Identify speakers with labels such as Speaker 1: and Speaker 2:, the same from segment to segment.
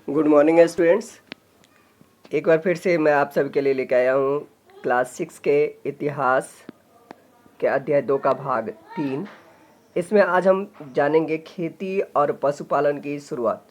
Speaker 1: Good morning students. एक बार फिर से मैं आप सभी के लिए लेकर आया हूँ क्लास 6 के इतिहास के अध्याय 2 का भाग 3। इसमें आज हम जानेंगे खेती और पशुपालन की शुरुआत।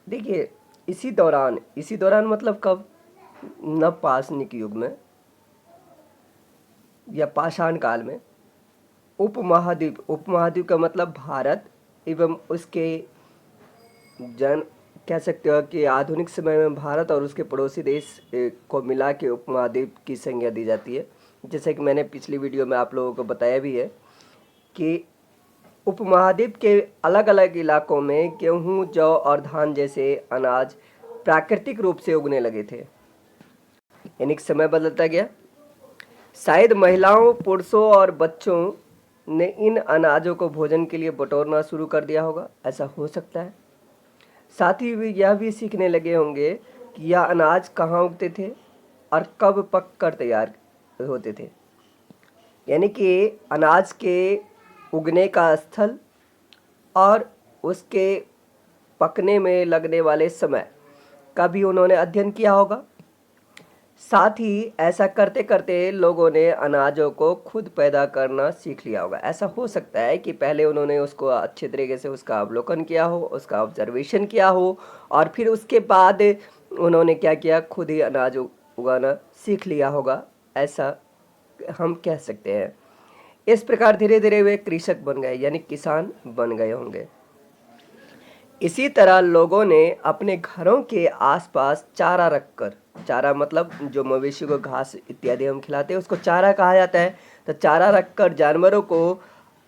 Speaker 1: देखिए, इसी दौरान मतलब कब? नवपाषाणिक युग में या पाषाण काल में उपमहाद्वीप का मतलब भारत एवं उसके जन कह सकते हो कि आधुनिक समय में भारत और उसके पड़ोसी देश को मिला के उपमहाद्वीप की संज्ञा दी जाती है। जैसे कि मैंने पिछली वीडियो में आप लोगों को बताया भी है कि उपमहाद्वीप के अलग अलग इलाकों में गेहूं, जौ और धान जैसे अनाज प्राकृतिक रूप से उगने लगे थे। यानी कि समय बदलता गया। शायद महिलाओं, पुरुषों और बच्चों ने इन अनाजों को भोजन के लिए बटोरना शुरू कर दिया होगा, ऐसा हो सकता है। साथ ही वे यह भी सीखने लगे होंगे कि यह अनाज कहाँ उगते थे और कब पक कर तैयार होते थे। यानी कि अनाज के उगने का स्थल और उसके पकने में लगने वाले समय का भी उन्होंने अध्ययन किया होगा। साथ ही ऐसा करते करते लोगों ने अनाजों को खुद पैदा करना सीख लिया होगा। ऐसा हो सकता है कि पहले उन्होंने उसको अच्छे तरीके से उसका अवलोकन किया हो, उसका ऑब्जर्वेशन किया हो और फिर उसके बाद उन्होंने क्या किया, खुद ही अनाज उगाना सीख लिया होगा, ऐसा हम कह सकते हैं। इस प्रकार धीरे धीरे वे कृषक बन गए, यानी किसान बन गए होंगे। इसी तरह लोगों ने अपने घरों के आसपास चारा रखकर, चारा मतलब जो मवेशी को घास इत्यादि हम खिलाते हैं उसको चारा कहा जाता है, तो चारा रखकर जानवरों को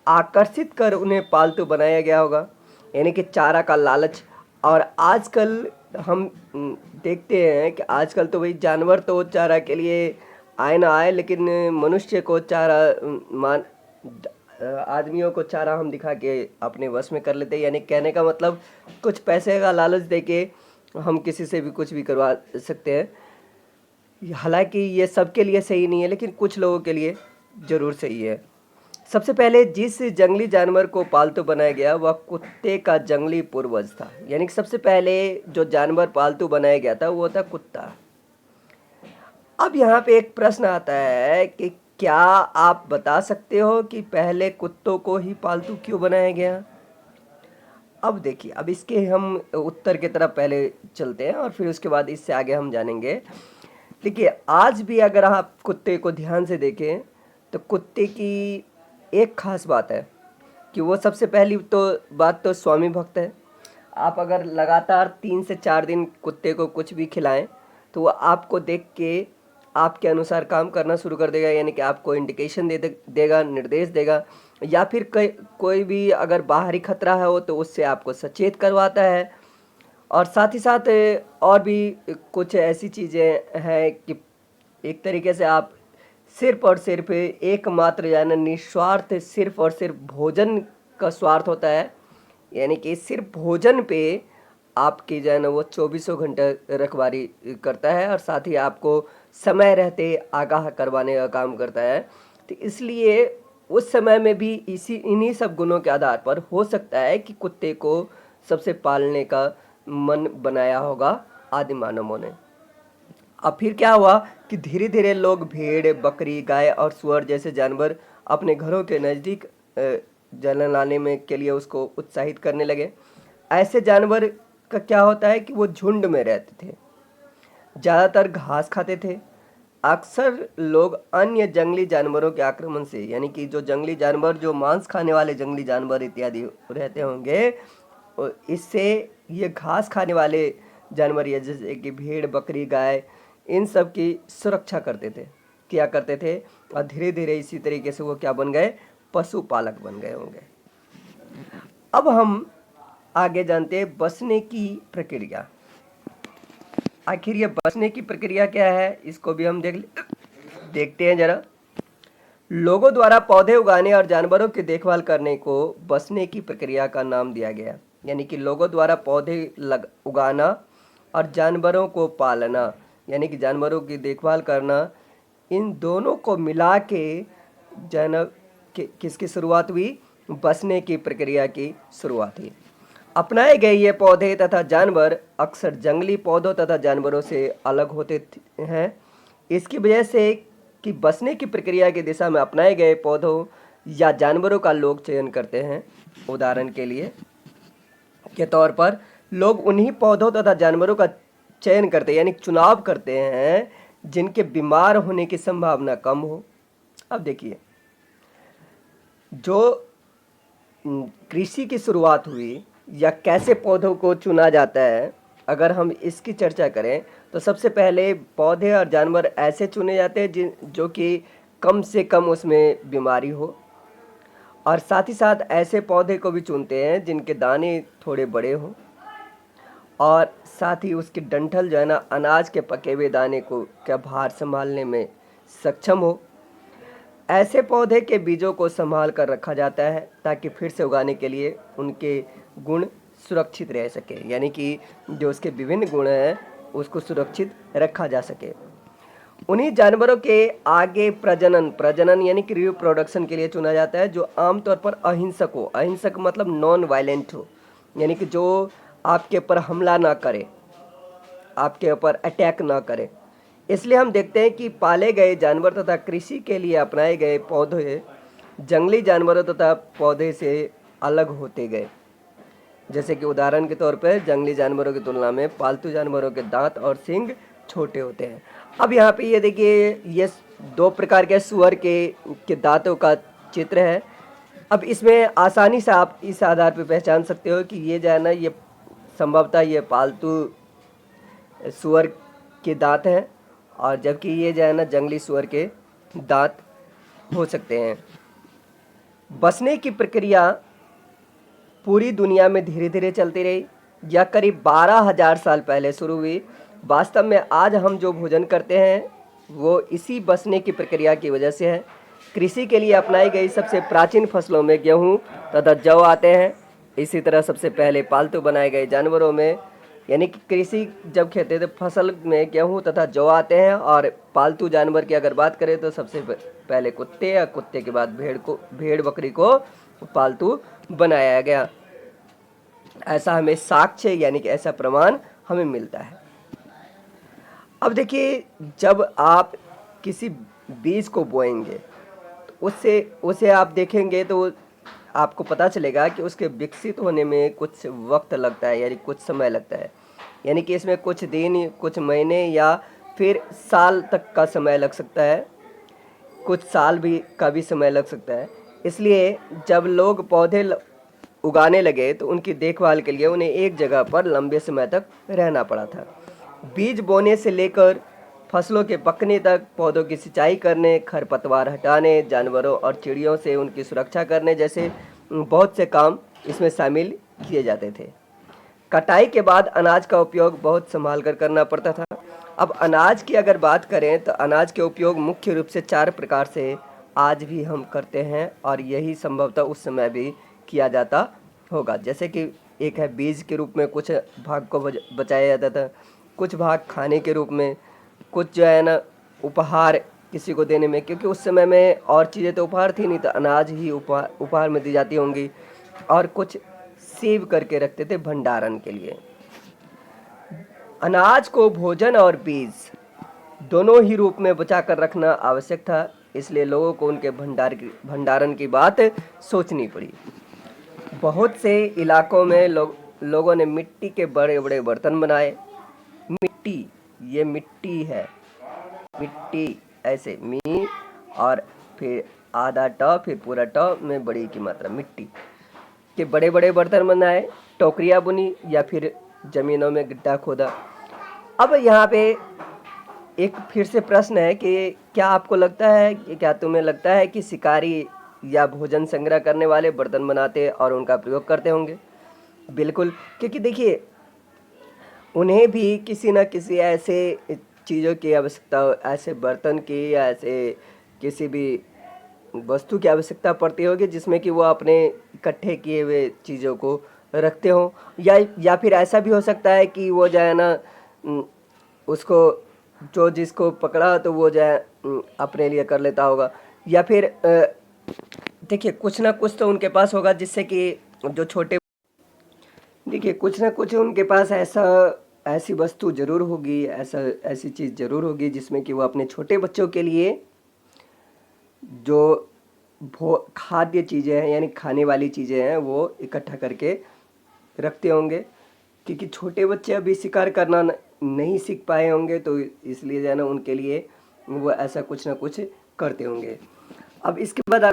Speaker 1: आकर्षित कर उन्हें पालतू बनाया गया होगा, यानी कि चारा का लालच। और आजकल हम देखते हैं कि आजकल तो भाई जानवर तो चारा के लिए आए ना आए, लेकिन मनुष्य को चारा आदमियों को चारा हम दिखा के अपने वश में कर लेते हैं। यानी कहने का मतलब कुछ पैसे का लालच देके हम किसी से भी कुछ भी करवा सकते हैं। हालांकि ये सबके लिए सही नहीं है, लेकिन कुछ लोगों के लिए ज़रूर सही है। सबसे पहले जिस जंगली जानवर को पालतू बनाया गया वह कुत्ते का जंगली पूर्वज था। यानी कि सबसे पहले जो जानवर पालतू बनाया गया था वो था कुत्ता। अब यहाँ पे एक प्रश्न आता है कि क्या आप बता सकते हो कि पहले कुत्तों को ही पालतू क्यों बनाया गया? अब देखिए, अब इसके हम उत्तर की तरफ पहले चलते हैं और फिर उसके बाद इससे आगे हम जानेंगे। देखिए, आज भी अगर आप कुत्ते को ध्यान से देखें तो कुत्ते की एक खास बात है कि वो सबसे पहली तो बात तो स्वामी भक्त है। आप अगर लगातार 3 से 4 दिन कुत्ते को कुछ भी खिलाएं तो वो आपको देख के आपके अनुसार काम करना शुरू कर देगा, यानी कि आपको इंडिकेशन देगा, निर्देश देगा, या फिर कोई भी अगर बाहरी खतरा है हो तो उससे आपको सचेत करवाता है। और साथ ही साथ और भी कुछ ऐसी चीज़ें हैं कि एक तरीके से आप सिर्फ और सिर्फ एकमात्र यानी निस्वार्थ सिर्फ और सिर्फ भोजन का स्वार्थ होता है, यानी कि सिर्फ भोजन पे आपकी जो है ना वो 24 घंटे रखवारी करता है और साथ ही आपको समय रहते आगाह करवाने का काम करता है। तो इसलिए उस समय में भी इन्हीं सब गुणों के आधार पर हो सकता है कि कुत्ते को सबसे पालने का मन बनाया होगा आदि मानवों ने। अब फिर क्या हुआ कि धीरे धीरे लोग भेड़, बकरी, गाय और सुअर जैसे जानवर अपने घरों के नज़दीक जलन लाने में के लिए उसको उत्साहित करने लगे। ऐसे जानवर का क्या होता है कि वो झुंड में रहते थे, ज़्यादातर घास खाते थे। अक्सर लोग अन्य जंगली जानवरों के आक्रमण से, यानी कि जो जंगली जानवर, जो मांस खाने वाले जंगली जानवर इत्यादि रहते होंगे, इससे ये घास खाने वाले जानवर या जैसे कि भेड़, बकरी, गाय, इन सब की सुरक्षा किया करते थे। और धीरे धीरे इसी तरीके से वो क्या बन गए, पशुपालक बन गए होंगे। अब हम आगे जानते हैं बसने की प्रक्रिया। आखिर ये बसने की प्रक्रिया क्या है, इसको भी हम देखते हैं जरा। लोगों द्वारा पौधे उगाने और जानवरों की देखभाल करने को बसने की प्रक्रिया का नाम दिया गया। यानी कि लोगों द्वारा पौधे उगाना और जानवरों को पालना, यानी कि जानवरों की देखभाल करना, इन दोनों को मिला के किसकी शुरुआत हुई, बसने की प्रक्रिया की शुरुआत हुई। अपनाए गए ये पौधे तथा जानवर अक्सर जंगली पौधों तथा जानवरों से अलग होते हैं। इसकी वजह से कि बसने की प्रक्रिया की दिशा में अपनाए गए पौधों या जानवरों का लोग चयन करते हैं। उदाहरण के लिए के तौर पर लोग उन्हीं पौधों तथा जानवरों का चयन करते यानी चुनाव करते हैं जिनके बीमार होने की संभावना कम हो। अब देखिए, जो कृषि की शुरुआत हुई या कैसे पौधों को चुना जाता है, अगर हम इसकी चर्चा करें तो सबसे पहले पौधे और जानवर ऐसे चुने जाते हैं जो कि कम से कम उसमें बीमारी हो, और साथ ही साथ ऐसे पौधे को भी चुनते हैं जिनके दाने थोड़े बड़े हों, और साथ ही उसकी डंठल जो है ना अनाज के पके हुए दाने को क्या भार संभालने में सक्षम हो। ऐसे पौधे के बीजों को संभाल कर रखा जाता है ताकि फिर से उगाने के लिए उनके गुण सुरक्षित रह सके, यानी कि जो उसके विभिन्न गुण हैं उसको सुरक्षित रखा जा सके। उन्हीं जानवरों के आगे प्रजनन यानी कि रिप्रोडक्शन के लिए चुना जाता है जो आमतौर पर अहिंसक हो। अहिंसक मतलब नॉन वायलेंट हो, यानी कि जो आपके ऊपर हमला ना करे, आपके ऊपर अटैक ना करे। इसलिए हम देखते हैं कि पाले गए जानवर तथा कृषि के लिए अपनाए गए पौधे जंगली जानवरों तथा पौधे से अलग होते गए। जैसे कि उदाहरण के तौर पर जंगली जानवरों की तुलना में पालतू जानवरों के दांत और सींग छोटे होते हैं। अब यहाँ पे ये देखिए, ये दो प्रकार के सुअर के दांतों का चित्र है। अब इसमें आसानी से आप इस आधार पर पहचान सकते हो कि ये जो है ना, ये संभवतः ये पालतू सुअर के दांत हैं, और जबकि ये जो है ना जंगली सुअर के दांत हो सकते हैं। बसने की प्रक्रिया पूरी दुनिया में धीरे धीरे चलती रही, यह करीब 12,000 साल पहले शुरू हुई। वास्तव में आज हम जो भोजन करते हैं वो इसी बसने की प्रक्रिया की वजह से है। कृषि के लिए अपनाई गई सबसे प्राचीन फसलों में गेहूँ तथा जौ आते हैं। इसी तरह सबसे पहले पालतू बनाए गए जानवरों में, यानी कि कृषि जब खेते थे फसल में गेहूँ तथा जौ आते हैं, और पालतू जानवर की अगर बात करें तो सबसे पहले कुत्ते, या कुत्ते के बाद भेड़ बकरी को पालतू बनाया गया। ऐसा हमें साक्ष्य यानी कि ऐसा प्रमाण हमें मिलता है। अब देखिए, जब आप किसी बीज को बोएंगे तो उसे आप देखेंगे तो आपको पता चलेगा कि उसके विकसित होने में कुछ वक्त लगता है, यानी कुछ समय लगता है। यानी कि इसमें कुछ दिन, कुछ महीने या फिर साल तक का समय लग सकता है, कुछ साल का भी समय लग सकता है। इसलिए जब लोग पौधे उगाने लगे तो उनकी देखभाल के लिए उन्हें एक जगह पर लंबे समय तक रहना पड़ा था। बीज बोने से लेकर फसलों के पकने तक पौधों की सिंचाई करने, खरपतवार हटाने, जानवरों और चिड़ियों से उनकी सुरक्षा करने जैसे बहुत से काम इसमें शामिल किए जाते थे। कटाई के बाद अनाज का उपयोग बहुत संभाल कर करना पड़ता था। अब अनाज की अगर बात करें तो अनाज के उपयोग मुख्य रूप से 4 प्रकार से आज भी हम करते हैं, और यही संभवतः उस समय भी किया जाता होगा। जैसे कि एक है बीज के रूप में कुछ भाग को बचाया जाता था, कुछ भाग खाने के रूप में, कुछ जो है ना उपहार किसी को देने में, क्योंकि उस समय में और चीज़ें तो उपहार थी नहीं, तो अनाज ही उपहार में दी जाती होंगी, और कुछ सेव करके रखते थे भंडारण के लिए। अनाज को भोजन और बीज दोनों ही रूप में बचा कर रखना आवश्यक था, इसलिए लोगों को उनके भंडारण की बात सोचनी पड़ी। बहुत से इलाकों में लोगों ने मिट्टी के बड़े बड़े बर्तन बनाए। ये मिट्टी है, मिट्टी ऐसे मी और फिर आधा ट फिर पूरा ट में बड़ी की मात्रा, मिट्टी के बड़े बड़े बर्तन बनाए, टोकरियाँ बुनी या फिर जमीनों में गड्ढा खोदा। अब यहाँ पे एक फिर से प्रश्न है कि क्या तुम्हें लगता है कि शिकारी या भोजन संग्रह करने वाले बर्तन बनाते और उनका प्रयोग करते होंगे? बिल्कुल, क्योंकि देखिए उन्हें भी किसी न किसी ऐसे चीज़ों की आवश्यकता, ऐसे बर्तन की या ऐसे किसी भी वस्तु की आवश्यकता पड़ती होगी जिसमें कि वो अपने इकट्ठे किए हुए चीज़ों को रखते हों, या फिर ऐसा भी हो सकता है कि वो जो है ना उसको जिसको पकड़ा तो वो जो है अपने लिए कर लेता होगा, या फिर देखिए कुछ ना कुछ तो उनके पास होगा जिससे कि जो छोटे देखिए, कुछ ना कुछ उनके पास ऐसी वस्तु ज़रूर होगी, ऐसी चीज़ ज़रूर होगी जिसमें कि वो अपने छोटे बच्चों के लिए जो भो खाद्य चीज़ें हैं, यानी खाने वाली चीज़ें हैं, वो इकट्ठा करके रखते होंगे। क्योंकि छोटे बच्चे अभी शिकार करना नहीं सीख पाए होंगे, तो इसलिए जो है ना उनके लिए वो ऐसा कुछ ना कुछ करते होंगे। अब इसके बाद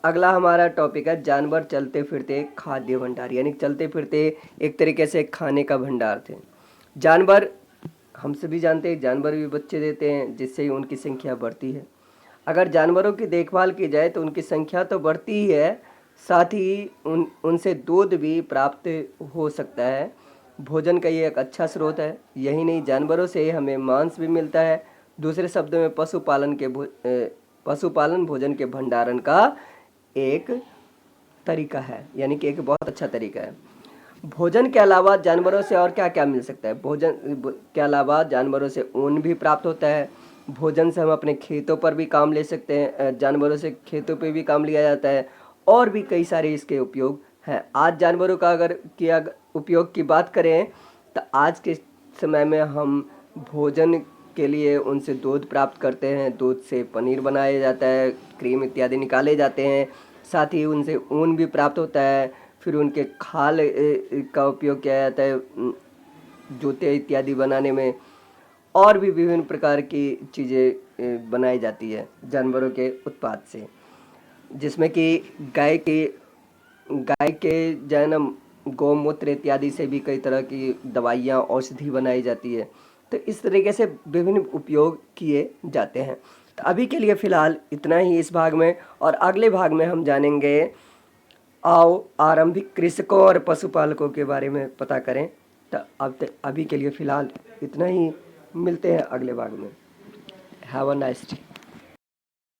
Speaker 1: अगला हमारा टॉपिक है जानवर चलते फिरते खाद्य भंडार, यानी चलते फिरते एक तरीके से खाने का भंडार थे। जानवर, हम सभी जानते हैं, जानवर भी बच्चे देते हैं जिससे ही उनकी संख्या बढ़ती है। अगर जानवरों की देखभाल की जाए तो उनकी संख्या तो बढ़ती ही है, साथ ही उनसे दूध भी प्राप्त हो सकता है। भोजन का ये एक अच्छा स्रोत है। यही नहीं, जानवरों से हमें मांस भी मिलता है। दूसरे शब्दों में पशुपालन भोजन के भंडारण का एक तरीका है, यानी कि एक बहुत अच्छा तरीका है। भोजन के अलावा जानवरों से और क्या क्या मिल सकता है? भोजन के अलावा जानवरों से ऊन भी प्राप्त होता है। भोजन से हम अपने खेतों पर भी काम ले सकते हैं, जानवरों से खेतों पे भी काम लिया जाता है, और भी कई सारे इसके उपयोग हैं। आज जानवरों का अगर किया उपयोग की बात करें तो आज के समय में हम भोजन के लिए उनसे दूध प्राप्त करते हैं। दूध से पनीर बनाया जाता है, क्रीम इत्यादि निकाले जाते हैं। साथ ही उनसे ऊन भी प्राप्त होता है। फिर उनके खाल का उपयोग किया जाता है जूते इत्यादि बनाने में, और भी विभिन्न प्रकार की चीज़ें बनाई जाती है जानवरों के उत्पाद से, जिसमें कि गाय के जो है ना गौमूत्र इत्यादि से भी कई तरह की दवाइयाँ औषधि बनाई जाती है। तो इस तरीके से विभिन्न उपयोग किए जाते हैं। तो अभी के लिए फ़िलहाल इतना ही इस भाग में, और अगले भाग में हम जानेंगे, आओ आरंभिक कृषकों और पशुपालकों के बारे में पता करें। तो अभी के लिए फ़िलहाल इतना ही, मिलते हैं अगले भाग में। Have a nice day.